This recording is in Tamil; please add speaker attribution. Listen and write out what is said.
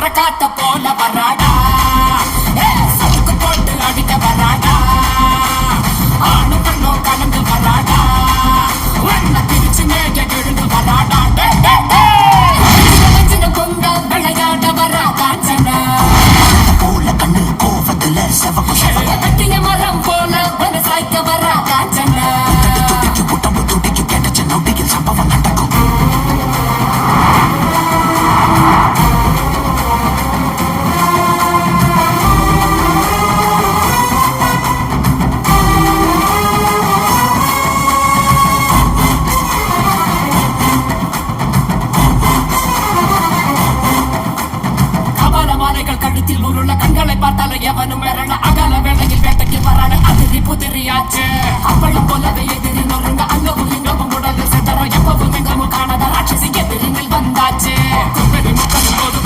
Speaker 1: காத்த போல வராடா சதுக்கு போட்டு அடிக்க வராடா ஆணு பெண்ணும் கலந்து வராடா வண்ண பிரிச்சு மேய எழுந்து வராடா கொண்ட விளையாட வரா காஞ்சனா போல கண்ணு கோவத்துல செவப்பு கட்டிய மரம் போல சாய்க்க வரா காஞ்சனா உடம்பு துடிக்கு கேட்டுச்சு நொடியில் சம்பவம் நடக்கும் கழுத்தில் உருள கண்களை பார்த்தால எவனும் வரல அகல வேளையில் வேட்டைக்கு வரான அதிரி புதிரியாச்சு அப்பளம் போலவே எதிரி நொறுங்க அங்கவும் இங்கவும் உடலில் செத்தரம் எப்பவும் எங்கவும் காணாத ராட்சசி எதிரிகள் வந்தாச்சு